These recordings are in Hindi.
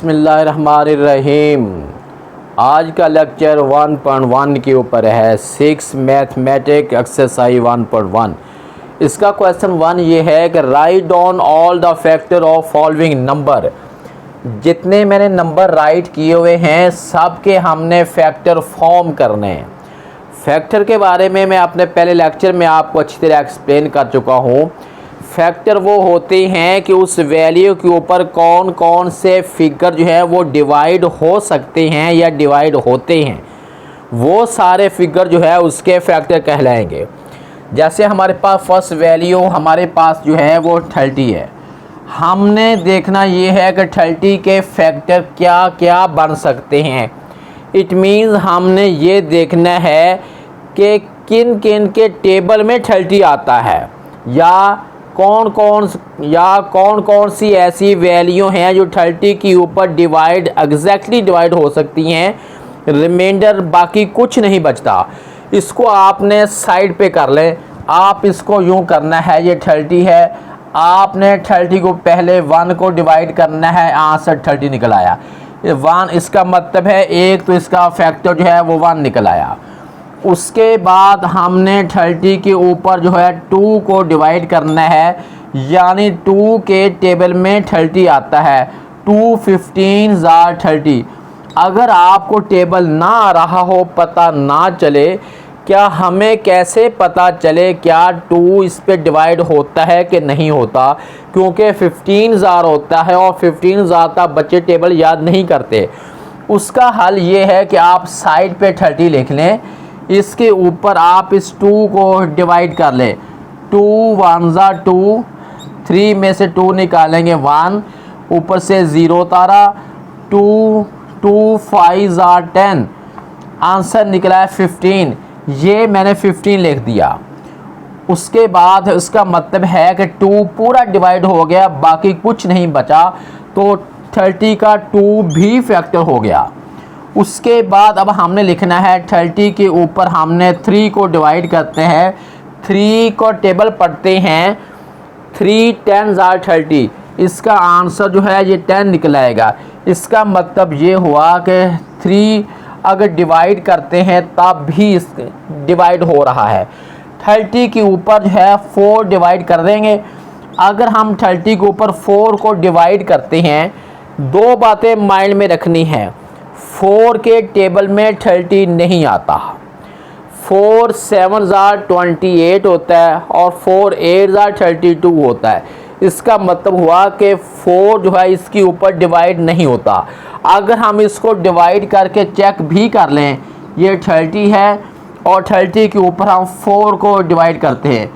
बिस्मिल्लाहिर्रहमानिर्रहीम। आज का लेक्चर 1.1 के ऊपर है 6 मैथमेटिक एक्सरसाइज 1.1। इसका क्वेश्चन 1 ये है कि write down all the factor of following number. जितने मैंने नंबर राइट किए हुए हैं सब के हमने फैक्टर फॉर्म करने हैं। फैक्टर के बारे में मैं अपने पहले लेक्चर में आपको अच्छी तरह एक्सप्लेन कर चुका हूँ। फैक्टर वो होते हैं कि उस वैल्यू के ऊपर कौन कौन से फिगर जो है वो डिवाइड हो सकते हैं या डिवाइड होते हैं, वो सारे फिगर जो है उसके फैक्टर कहलाएंगे। जैसे हमारे पास फर्स्ट वैल्यू हमारे पास जो है वो 30 है। हमने देखना ये है कि 30 के फैक्टर क्या क्या बन सकते हैं। इट मीन्स हमने ये देखना है कि किन किन के टेबल में 30 आता है या कौन कौन सी ऐसी वैल्यू हैं जो 30 के ऊपर डिवाइड एग्जैक्टली डिवाइड हो सकती हैं, रिमाइंडर बाकी कुछ नहीं बचता। इसको आपने साइड पे कर लें। आप इसको यूं करना है, ये 30 है, आपने 30 को पहले 1 को डिवाइड करना है, आंसर 30 निकल आया। 1 इसका मतलब है एक, तो इसका फैक्टर जो है वो 1 निकल आया। उसके बाद हमने 30 के ऊपर जो है 2 को डिवाइड करना है, यानी 2 के टेबल में 30 आता है। 2 15 जार 30। अगर आपको टेबल ना आ रहा हो, पता ना चले, क्या हमें कैसे पता चले क्या 2 इस पे डिवाइड होता है कि नहीं होता? क्योंकि 15 जार होता है और 15 जार तक बच्चे टेबल याद नहीं करते। उसका हल ये है कि आप साइड पे 30 लिख लें, इसके ऊपर आप इस 2 को डिवाइड कर लें। 2 1 ज़ा 2, 3 में से 2 निकालेंगे 1, ऊपर से 0 तारा, 2 2 5 ज़ा 10, आंसर निकला है 15। ये मैंने 15 लिख दिया। उसके बाद इसका मतलब है कि 2 पूरा डिवाइड हो गया, बाकी कुछ नहीं बचा, तो 30 का 2 भी फैक्टर हो गया। उसके बाद अब हमने लिखना है 30 के ऊपर हमने 3 को डिवाइड करते हैं। 3 को टेबल पढ़ते हैं, 3 10 ज़ा 30, इसका आंसर जो है ये 10 निकल आएगा। इसका मतलब ये हुआ कि 3 अगर डिवाइड करते हैं तब भी इस डिवाइड हो रहा है। 30 के ऊपर जो है 4 डिवाइड कर देंगे। अगर हम 30 के ऊपर 4 को डिवाइड करते हैं, दो बातें माइंड में रखनी है। 4 के टेबल में 30 नहीं आता। 4 7 ज़ा 28 होता है और 4 8 ज़ा 32 होता है। इसका मतलब हुआ कि 4 जो है इसके ऊपर डिवाइड नहीं होता। अगर हम इसको डिवाइड करके चेक भी कर लें, ये 30 है और 30 के ऊपर हम 4 को डिवाइड करते हैं,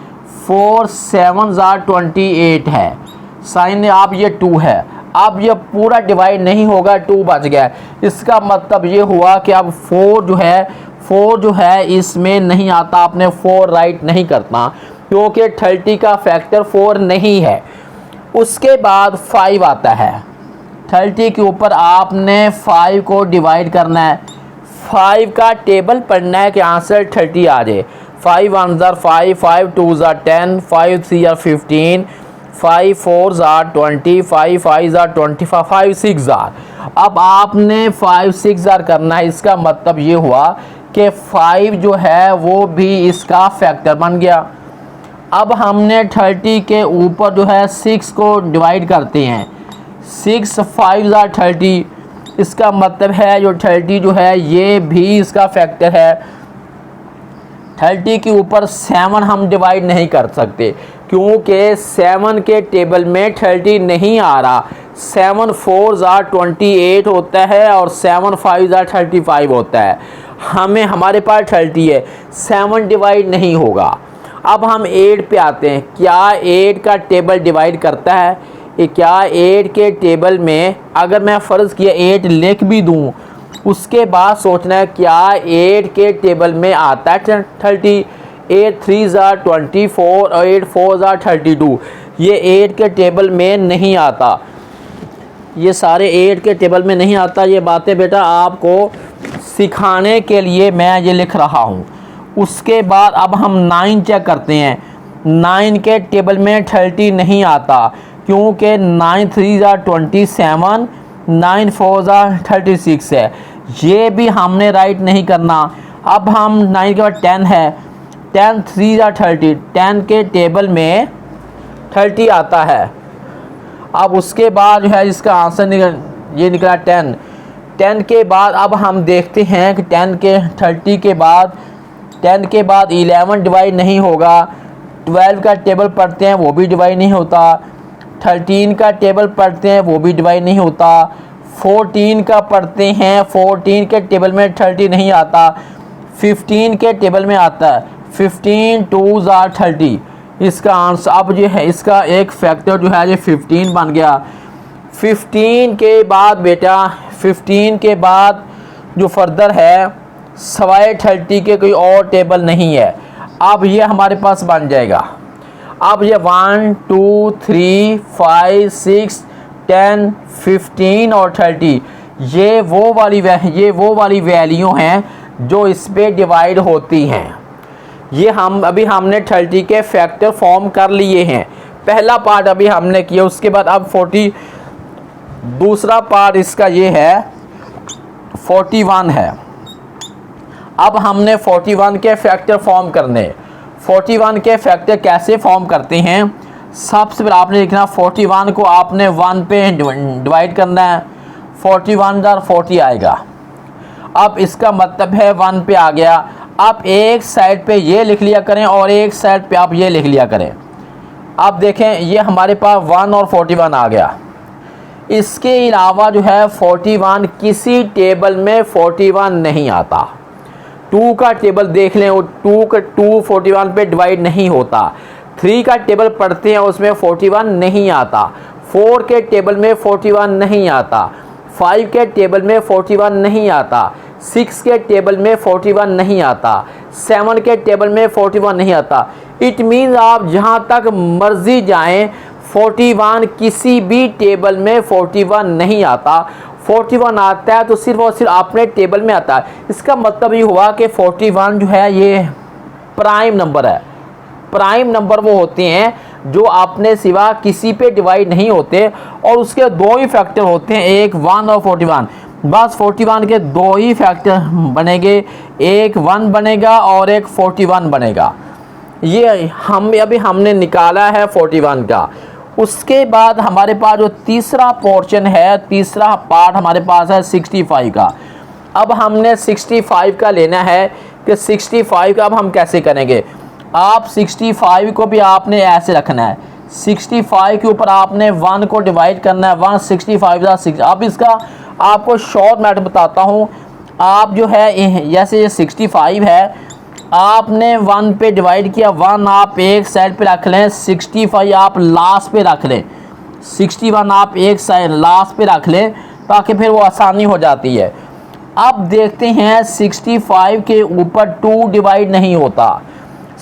4 7 ज़ा 28 है, साइन आप ये 2 है। अब ये पूरा डिवाइड नहीं होगा, 2 बच गया। इसका मतलब ये हुआ कि अब 4 जो है इसमें नहीं आता। आपने 4 राइट नहीं करना क्योंकि 30 का फैक्टर 4 नहीं है। उसके बाद 5 आता है। 30 के ऊपर आपने 5 को डिवाइड करना है, 5 का टेबल पढ़ना है कि आंसर 30 आ जाए। 5 1 ज़ा 5, 5 2 ज़ा 10, 5 3 ज़ा 15, 5 4 ज़ा 20, 5 5 ज़ा 25, 5 6 ज़ा। अब आपने 5 6 ज़ा करना है। इसका मतलब ये हुआ कि 5 जो है वो भी इसका फैक्टर बन गया। अब हमने 30 के ऊपर जो है 6 को डिवाइड करते हैं, 6 5 ज़ा 30, इसका मतलब है जो 30 जो है ये भी इसका फैक्टर है। 30 के ऊपर 7 हम डिवाइड नहीं कर सकते क्योंकि 7 के टेबल में 30 नहीं आ रहा। 7 4 ज़ा 28 होता है और 7 5 ज़ा 35 होता है। हमारे पास 30 है, 7 डिवाइड नहीं होगा। अब हम 8 पे आते हैं। क्या 8 का टेबल डिवाइड करता है? क्या 8 के टेबल में अगर मैं फ़र्ज़ किया 8 लिख भी दूँ, उसके बाद सोचना है क्या 8 के टेबल में आता है 30? 8 3 ज़ा 24 और 8 4 ज़ा 32, ये 8 के टेबल में नहीं आता। ये सारे 8 के टेबल में नहीं आता। ये बातें बेटा आपको सिखाने के लिए मैं ये लिख रहा हूँ। उसके बाद अब हम 9 चेक करते हैं। 9 के टेबल में 30 नहीं आता क्योंकि 9 3 ज़ा 27, 9 4 36 है, ये भी हमने राइट नहीं करना। अब हम 9 के बाद 10 है, 10 3 30, 10 के टेबल में 30 आता है। अब उसके बाद जो है इसका आंसर ये निकला 10। 10 के बाद अब हम देखते हैं कि 10 के 30 के बाद 10 के बाद 11 डिवाइड नहीं होगा। 12 का टेबल पढ़ते हैं वो भी डिवाइड नहीं होता। 13 का टेबल पढ़ते हैं वो भी डिवाइड नहीं होता। 14 का पढ़ते हैं, 14 के टेबल में 30 नहीं आता। 15 के टेबल में आता है, 15 2 30। इसका आंसर अब जो है इसका एक फैक्टर जो है ये 15 बन गया। 15 के बाद बेटा 15 के बाद जो फर्दर है सवाए 30 के कोई और टेबल नहीं है। अब ये हमारे पास बन जाएगा। अब ये 1 2 3 5 6 10 15 और 30 ये वो वाली वैल्यू हैं जो इस पे डिवाइड होती हैं। ये हमने 30 के फैक्टर फॉर्म कर लिए हैं। पहला पार्ट अभी हमने किया, उसके बाद अब 40 दूसरा पार्ट इसका ये है 41 है। अब हमने 41 के फैक्टर फॉर्म करने। 41 के फैक्टर कैसे फॉर्म करते हैं? सबसे पहले आपने लिखना 41 को आपने 1 पे डिवाइड करना है, 41 40 आएगा। अब इसका मतलब है 1 पे आ गया। आप एक साइड पे ये लिख लिया करें और एक साइड पे आप ये लिख लिया करें। अब देखें ये हमारे पास 1 और 41 आ गया। इसके अलावा जो है 41 किसी टेबल में 41 नहीं आता। 2 का टेबल देख लें, 2 41 पे डिवाइड नहीं होता। 3 का टेबल पढ़ते हैं उसमें 41 नहीं आता। 4 के टेबल में 41 नहीं आता। 5 के टेबल में 41 नहीं आता। 6 के टेबल में 41 नहीं आता। 7 के टेबल में 41 नहीं आता। इट मीन्स आप जहाँ तक मर्जी जाएं 41 किसी भी टेबल में 41 नहीं आता। 41 आता है तो सिर्फ और सिर्फ अपने टेबल में आता है। इसका मतलब ये हुआ कि 41 जो है ये प्राइम नंबर है। प्राइम नंबर वो होते हैं जो अपने सिवा किसी पे डिवाइड नहीं होते और उसके दो ही फैक्टर होते हैं, एक 1 और 41। बस 41 के दो ही फैक्टर बनेंगे, एक 1 बनेगा और एक 41 बनेगा। ये हमने निकाला है 41 का। उसके बाद हमारे पास जो तीसरा पोर्शन है, तीसरा पार्ट हमारे पास है 65 का। अब हमने 65 का लेना है कि 65 का अब हम कैसे करेंगे। आप 65 को भी आपने ऐसे रखना है, 65 के ऊपर आपने 1 को डिवाइड करना है। 1 65 अब इसका आपको शॉर्ट मेथड बताता हूँ। आप जो है जैसे ये 65 है, आपने 1 पे डिवाइड किया, 1 आप एक साइड पे रख लें, 65 आप लास्ट पे रख लें। 61 आप एक साइड लास्ट पे रख लें ताकि फिर वो आसानी हो जाती है। अब देखते हैं 65 के ऊपर 2 डिवाइड नहीं होता।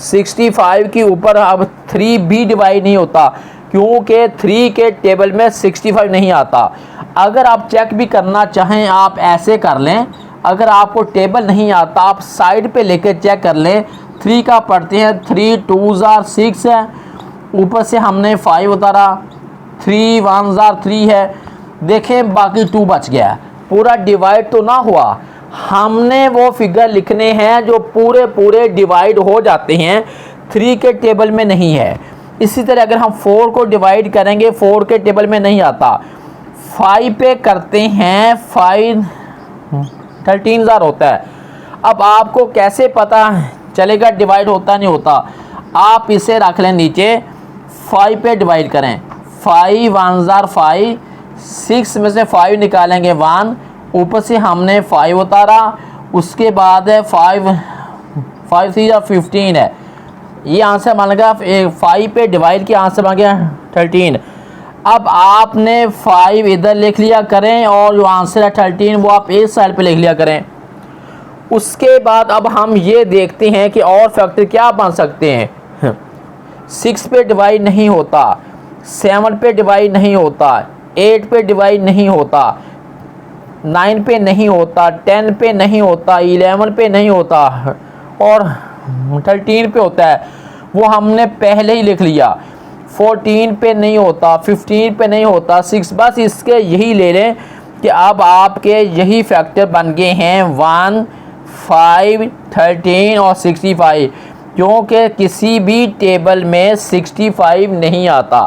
65 के ऊपर अब 3 भी डिवाइड नहीं होता क्योंकि 3 के टेबल में 65 नहीं आता। अगर आप चेक भी करना चाहें आप ऐसे कर लें, अगर आपको टेबल नहीं आता आप साइड पे लेके चेक कर लें। 3 का पढ़ते हैं, 3 2 6 है, ऊपर से हमने 5 उतारा, 3 1 3 है। देखें बाकी 2 बच गया, पूरा डिवाइड तो ना हुआ। हमने वो फिगर लिखने हैं जो पूरे डिवाइड हो जाते हैं, 3 के टेबल में नहीं है। इसी तरह अगर हम 4 को डिवाइड करेंगे, 4 के टेबल में नहीं आता। 5 पे करते हैं, 5 13,000 होता है। अब आपको कैसे पता चलेगा डिवाइड होता नहीं होता? आप इसे रख लें नीचे, 5 पे डिवाइड करें, 5 1 5, 6 में से 5 निकालेंगे 1, ऊपर से हमने 5 उतारा, उसके बाद है 5 3 15 है। ये आंसर बन गया 5 पे डिवाइड किया, आंसर बन गया 13। अब आपने 5 इधर लिख लिया करें और जो आंसर है 13 वो आप इस साइड पे लिख लिया करें। उसके बाद अब हम ये देखते हैं कि और फैक्टर क्या बन सकते हैं। 6 पे डिवाइड नहीं होता, 7 पे डिवाइड नहीं होता, 8 पे डिवाइड नहीं होता, 9 पे नहीं होता, 10 पे नहीं होता, 11 पे नहीं होता और 13 पे होता है। वो हमने पहले ही लिख लिया। 14 पे नहीं होता, 15 पे नहीं होता, 6, बस इसके यही ले लें कि अब आपके यही फैक्टर बन गए हैं 1, 5, 13 और 65, क्योंकि किसी भी टेबल में 65 नहीं आता,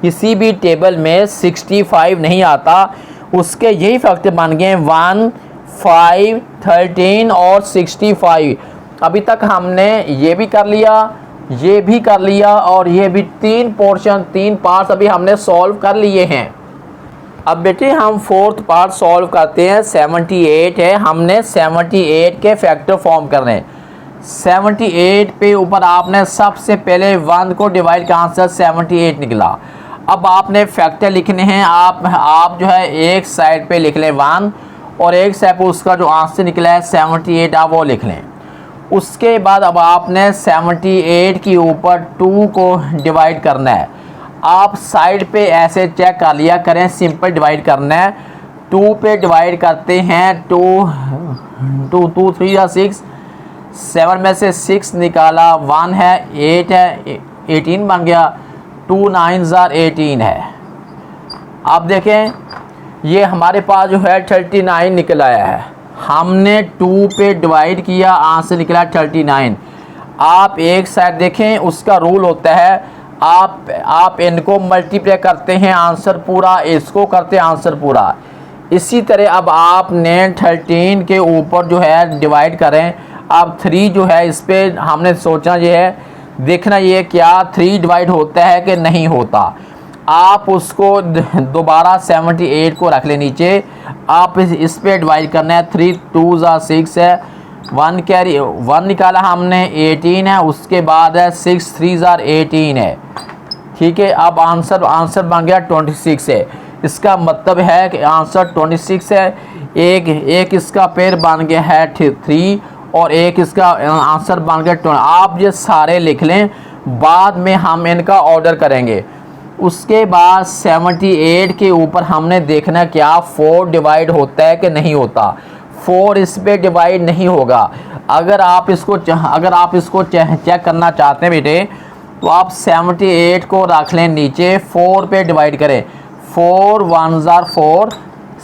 किसी भी टेबल में 65 नहीं आता। उसके यही फैक्टर बन गए 1, 5, 13 और 65। अभी तक हमने ये भी कर लिया, ये भी कर लिया और ये भी 3 पोर्शन 3 पार्ट्स अभी हमने सॉल्व कर लिए हैं। अब बेटे हम फोर्थ पार्ट सॉल्व करते हैं। 78 है, हमने 78 के फैक्टर फॉर्म करने हैं। 78 पे ऊपर आपने सबसे पहले 1 को डिवाइड का आंसर 78 निकला। अब आपने फैक्टर लिखने हैं। आप जो है एक साइड पे लिख लें 1 और एक साइड पे उसका जो आंसर निकला है 78 आप वो लिख लें। उसके बाद अब आपने 78 के ऊपर 2 को डिवाइड करना है। आप साइड पे ऐसे चेक कर लिया करें, सिंपल डिवाइड करना है। 2 पे डिवाइड करते हैं, 2 3 या 6, 7 में से 6 निकाला, 1 है, 8 है, 18 बन गया, 2 9 18 है। आप देखें ये हमारे पास जो है 39 निकल आया है। हमने 2 पे डिवाइड किया, आंसर निकला 39। आप एक साइड देखें, उसका रूल होता है आप इनको मल्टीप्लाई करते हैं आंसर पूरा, इसको करते हैं आंसर पूरा। इसी तरह अब आपने 13 के ऊपर जो है डिवाइड करें। अब 3 जो है इस पे हमने सोचना ये है, देखना ये क्या 3 डिवाइड होता है कि नहीं होता। आप उसको दोबारा 78 को रख ले नीचे, आप इस पे डिवाइड करना है। 3 2 6 है, 1 कैरी 1 निकाला हमने, 18 है, उसके बाद है 6 3 18 है। ठीक है, अब आंसर बन गया 26 है। इसका मतलब है कि आंसर 26 है। एक इसका पेयर बन गया है 3 और एक इसका आंसर बन गया 20। आप ये सारे लिख लें, बाद में हम इनका ऑर्डर करेंगे। उसके बाद 78 के ऊपर हमने देखना क्या 4 डिवाइड होता है कि नहीं होता। 4 इस पे डिवाइड नहीं होगा। अगर आप इसको चेक करना चाहते हैं बेटे, तो आप 78 को रख लें नीचे, 4 पे डिवाइड करें। 4 1 4,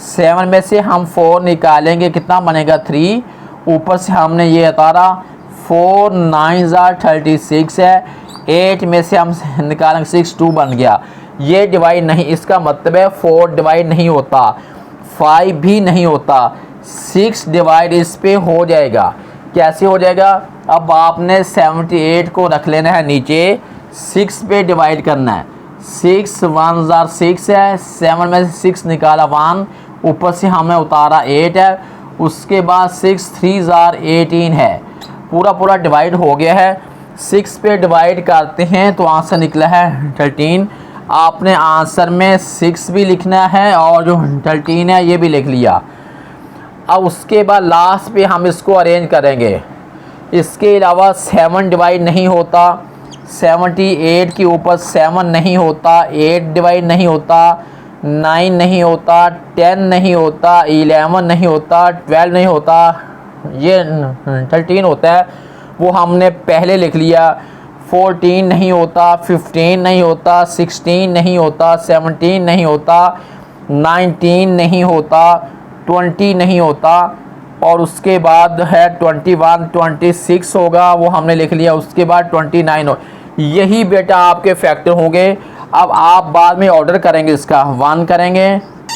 7 में से हम 4 निकालेंगे, कितना बनेगा 3। ऊपर से हमने ये उतारा, 4 9 36 है। 8 में से हम निकालेंगे 6, 2 बन गया। ये डिवाइड नहीं, इसका मतलब है 4 डिवाइड नहीं होता, 5 भी नहीं होता, 6 डिवाइड इस पे हो जाएगा। कैसे हो जाएगा? अब आपने 78 को रख लेना है नीचे, 6 पे डिवाइड करना है। 6 1 6 है, 7 में से 6 निकाला 1, ऊपर से हमें उतारा 8 है। उसके बाद 6 3 18 है। पूरा डिवाइड हो गया है। 6 पे डिवाइड करते हैं तो आंसर निकला है 13। आपने आंसर में 6 भी लिखना है और जो 13 है ये भी लिख लिया। अब उसके बाद लास्ट पे हम इसको अरेंज करेंगे। इसके अलावा 7 डिवाइड नहीं होता, 78 के ऊपर 7 नहीं होता, 8 डिवाइड नहीं होता, 9 नहीं होता, 10 नहीं होता, 11 नहीं होता, 12 नहीं होता, ये 13 होता है, वो हमने पहले लिख लिया। 14 नहीं होता, 15 नहीं होता, 16 नहीं होता, 17 नहीं होता, 19 नहीं होता, 20 नहीं होता, और उसके बाद है 21 26 होगा, वो हमने लिख लिया। उसके बाद 29 हो। यही बेटा आपके फैक्टर होंगे। अब आप बाद में ऑर्डर करेंगे, इसका 1 करेंगे,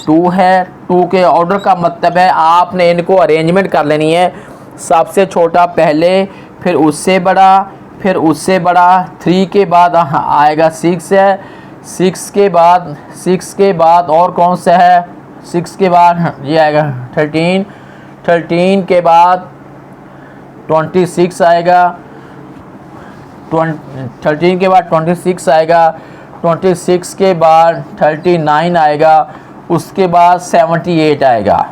2 है, 2 के ऑर्डर का मतलब है आपने इनको अरेंजमेंट कर लेनी है। सबसे छोटा पहले, फिर उससे बड़ा, फिर उससे बड़ा। 3 के बाद आएगा 6 है, 6 के बाद और कौन सा है, 6 के बाद ये आएगा 13, 13 के बाद 26 आएगा, 13 के बाद 26 आएगा, 26 के बाद 39 आएगा, उसके बाद 78 आएगा।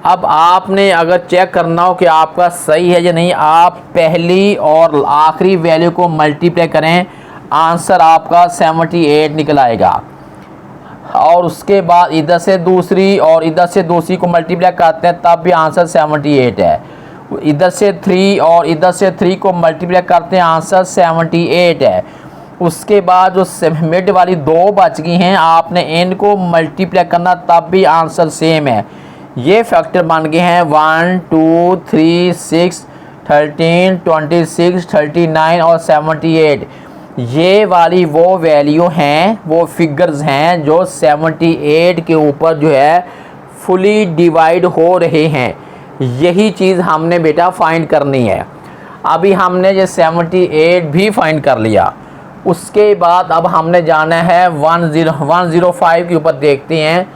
अब आपने अगर चेक करना हो कि आपका सही है या नहीं, आप पहली और आखिरी वैल्यू को मल्टीप्लाई करें, आंसर आपका 78 निकल आएगा। और उसके बाद इधर से दूसरी और इधर से दूसरी को मल्टीप्लाई करते हैं, तब भी आंसर 78 है। इधर से 3 और इधर से 3 को मल्टीप्लाई करते हैं, आंसर 78 है। उसके बाद जो मिड वाली 2 बच गई हैं, आपने इनको मल्टीप्लाई करना तब भी आंसर सेम है। ये फैक्टर बन गए हैं 1 2 3 6 13 26 39 और 78। ये वाली वो वैल्यू हैं, वो फिगर्स हैं जो 78 के ऊपर जो है फुली डिवाइड हो रहे हैं। यही चीज़ हमने बेटा फाइंड करनी है। अभी हमने ये 78 भी फाइंड कर लिया। उसके बाद अब हमने जाना है 105 के ऊपर देखते हैं।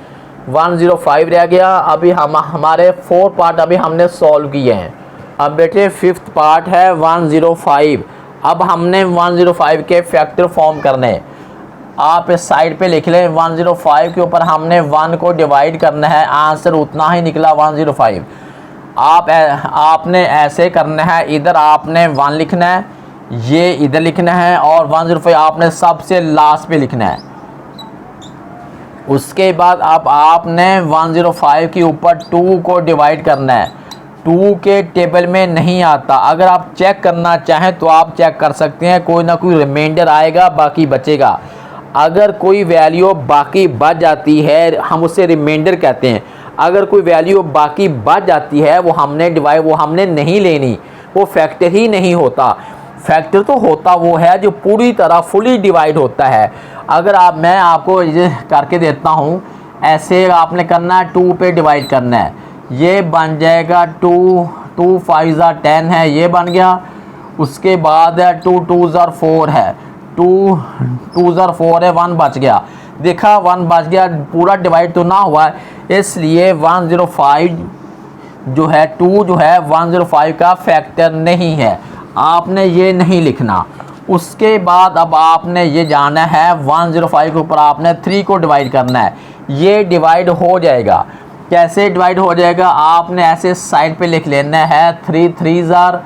105 रह गया। अभी हमारे 4 पार्ट अभी हमने सॉल्व किए हैं। अब बेटे 5th पार्ट है 105। अब हमने 105 के फैक्टर फॉर्म करने, आप इस साइड पे लिख लें। 105 के ऊपर हमने 1 को डिवाइड करना है, आंसर उतना ही निकला 105। आपने ऐसे करना है, इधर आपने 1 लिखना है, ये इधर लिखना है और 105 आपने सबसे लास्ट पे लिखना है। उसके बाद अब आपने 105 के ऊपर 2 को डिवाइड करना है। 2 के टेबल में नहीं आता। अगर आप चेक करना चाहें तो आप चेक कर सकते हैं, कोई ना कोई रिमाइंडर आएगा, बाकी बचेगा। अगर कोई वैल्यू बाकी बच जाती है, हम उसे रिमाइंडर कहते हैं। अगर कोई वैल्यू बाकी बच जाती है, वो हमने नहीं लेनी, वो फैक्टर ही नहीं होता। फैक्टर तो होता वो है जो पूरी तरह फुली डिवाइड होता है। अगर मैं आपको ये करके देता हूँ, ऐसे आपने करना है, 2 पे डिवाइड करना है, ये बन जाएगा 2 5 10 है, ये बन गया। उसके बाद है 2 2 4 है, 2 2 4 है, 1 बच गया। देखा 1 बच गया, पूरा डिवाइड तो ना हुआ है, इसलिए 105 जो है 2 जो है 105 का फैक्टर नहीं है। आपने ये नहीं लिखना। उसके बाद अब आपने ये जाना है 105 के ऊपर आपने 3 को डिवाइड करना है। ये डिवाइड हो जाएगा। कैसे डिवाइड हो जाएगा, आपने ऐसे साइड पे लिख लेना है। 3 3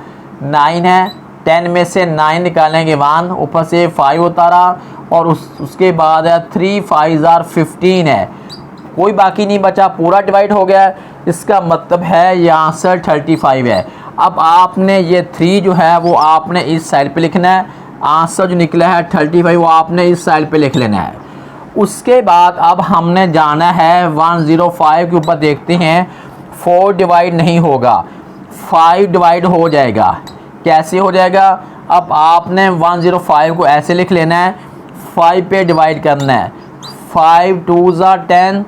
9 है, 10 में से 9 निकालेंगे 1, ऊपर से 5 उतारा और उसके बाद है 3 5 15 है, कोई बाकी नहीं बचा, पूरा डिवाइड हो गया। इसका मतलब है ये आंसर 35 है। अब आपने ये 3 जो है वो आपने इस साइड पे लिखना है, आंसर जो निकला है 35 वो आपने इस साइड पे लिख लेना है। उसके बाद अब हमने जाना है 105 के ऊपर देखते हैं। 4 डिवाइड नहीं होगा, 5 डिवाइड हो जाएगा। कैसे हो जाएगा, अब आपने 105 को ऐसे लिख लेना है, 5 पे डिवाइड करना है। 5 2 10,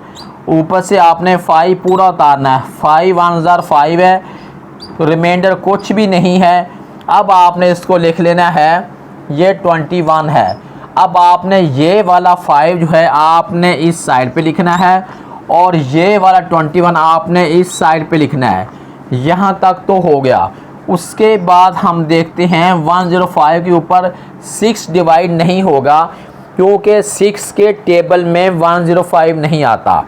ऊपर से आपने 5 पूरा उतारना है। 5 1 5 है, रिमाइंडर कुछ भी नहीं है। अब आपने इसको लिख लेना है, ये 21 है। अब आपने ये वाला 5 जो है आपने इस साइड पे लिखना है और ये वाला 21 आपने इस साइड पे लिखना है। यहाँ तक तो हो गया। उसके बाद हम देखते हैं 105 के ऊपर 6 डिवाइड नहीं होगा, क्योंकि 6 के टेबल में 105 नहीं आता।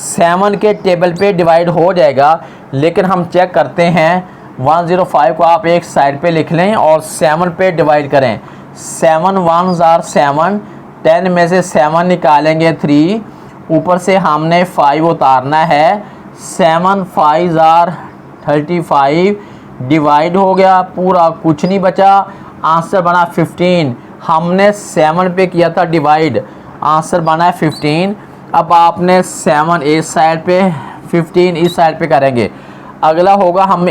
7 के टेबल पे डिवाइड हो जाएगा, लेकिन हम चेक करते हैं। 105 को आप एक साइड पे लिख लें और 7 पे डिवाइड करें। 7 1 7, 10 में से 7 निकालेंगे 3, ऊपर से हमने 5 उतारना है। 7 5 35 डिवाइड हो गया, पूरा कुछ नहीं बचा, आंसर बना 15। हमने 7 पे किया था डिवाइड, आंसर बना है 15। अब आपने 7 इस साइड पे, 15 इस साइड पे करेंगे। अगला होगा, हम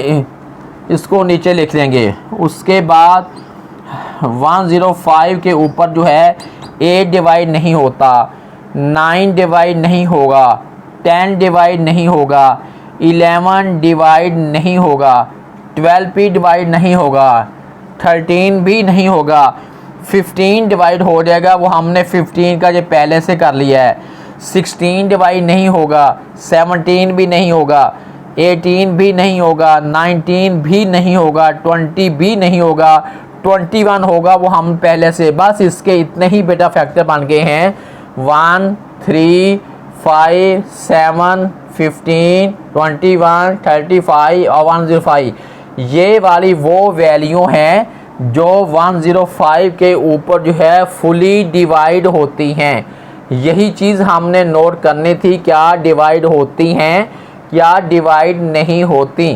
इसको नीचे लिख लेंगे। उसके बाद 105 के ऊपर जो है 8 डिवाइड नहीं होता, 9 डिवाइड नहीं होगा, 10 डिवाइड नहीं होगा, 11 डिवाइड नहीं होगा, 12 भी डिवाइड नहीं होगा, 13 भी नहीं होगा, 15 डिवाइड हो जाएगा, वो हमने 15 का जो पहले से कर लिया है। 16 डिवाइड नहीं होगा, 17 भी नहीं होगा, 18 भी नहीं होगा, 19 भी नहीं होगा, 20 भी नहीं होगा, 21 होगा, वो हम पहले से। बस इसके इतने ही बेटा फैक्टर बन गए हैं। 1 3 5 7 15 21 35 और 105। ये वाली वो वैल्यू हैं जो 105 के ऊपर जो है फुली डिवाइड होती हैं। यही चीज़ हमने नोट करनी थी, क्या डिवाइड होती हैं, क्या डिवाइड नहीं होती।